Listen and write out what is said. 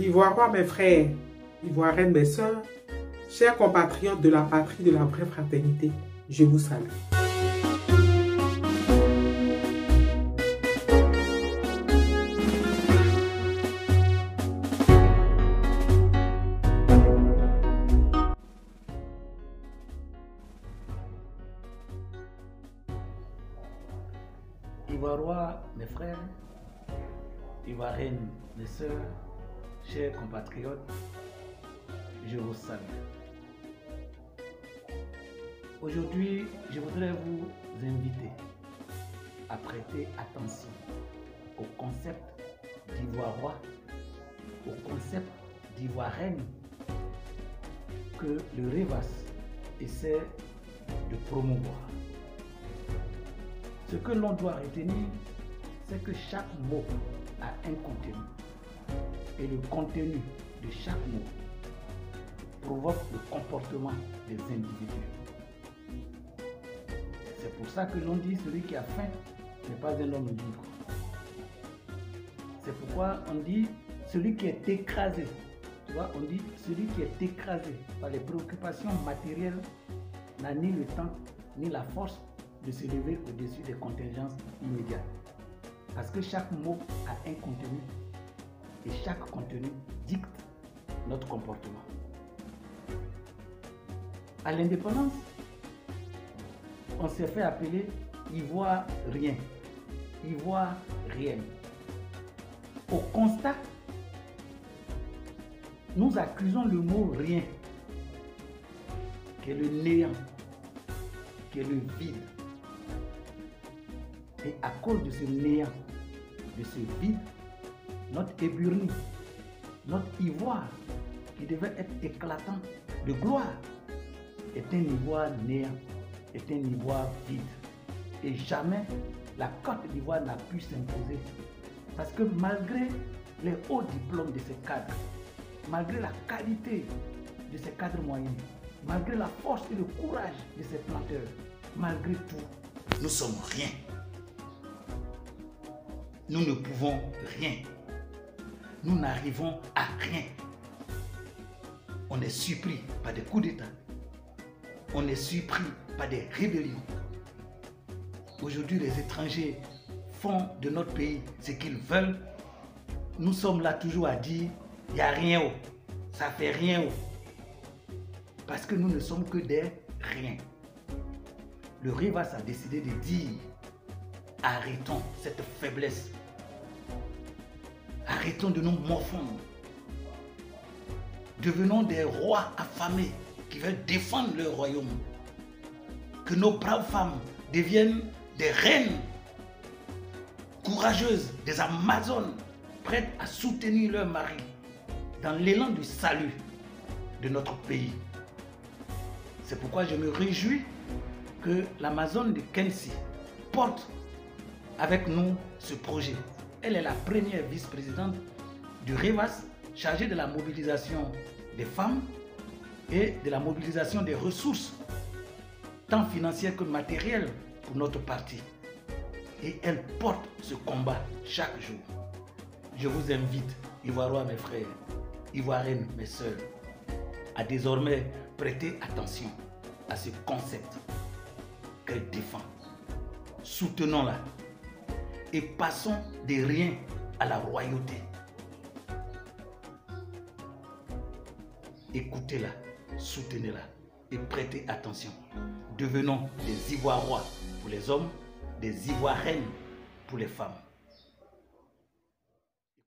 Ivoirois, mes frères, Ivoiriennes, mes sœurs, chers compatriotes de la patrie de la vraie fraternité, je vous salue. Ivoirois, mes frères, Ivoiriennes, mes sœurs, chers compatriotes, je vous salue. Aujourd'hui, je voudrais vous inviter à prêter attention au concept d'ivoirois, au concept d'ivoirienne que le REVAS essaie de promouvoir. Ce que l'on doit retenir, c'est que chaque mot a un contenu. Et le contenu de chaque mot provoque le comportement des individus. C'est pour ça que l'on dit celui qui a faim n'est pas un homme libre. C'est pourquoi on dit celui qui est écrasé. Tu vois, on dit celui qui est écrasé par les préoccupations matérielles n'a ni le temps ni la force de se lever au-dessus des contingences immédiates. Parce que chaque mot a un contenu et chaque contenu dicte notre comportement. À l'indépendance, on s'est fait appeler Ivoirien, Ivoirienne. Au constat, nous accusons le mot rien, qui est le néant, qui est le vide. Et à cause de ce néant, de ce vide, notre éburnie, notre ivoire, qui devait être éclatant de gloire, est un ivoire néant, est un ivoire vide. Et jamais la Côte d'Ivoire n'a pu s'imposer. Parce que malgré les hauts diplômes de ces cadres, malgré la qualité de ces cadres moyens, malgré la force et le courage de ces planteurs, malgré tout, nous sommes rien. Nous ne pouvons rien. Nous n'arrivons à rien. On est surpris par des coups d'État. On est surpris par des rébellions. Aujourd'hui, les étrangers font de notre pays ce qu'ils veulent. Nous sommes là toujours à dire, il n'y a rien, ça fait rien. Parce que nous ne sommes que des rien. Le REVAS a décidé de dire, arrêtons cette faiblesse. Arrêtons de nous morfondre. Devenons des rois affamés qui veulent défendre leur royaume. Que nos braves femmes deviennent des reines courageuses, des amazones, prêtes à soutenir leur mari dans l'élan du salut de notre pays. C'est pourquoi je me réjouis que l'Amazone de Kensi porte avec nous ce projet. Elle est la première vice-présidente du REVAS chargée de la mobilisation des femmes et de la mobilisation des ressources, tant financières que matérielles, pour notre parti. Et elle porte ce combat chaque jour. Je vous invite, Ivoirois mes frères, Ivoiriennes mes sœurs, à désormais prêter attention à ce concept qu'elle défend. Soutenons-la et passons des riens à la royauté. Écoutez-la, soutenez-la et prêtez attention. Devenons des Ivoirois pour les hommes, des Ivoiriennes pour les femmes.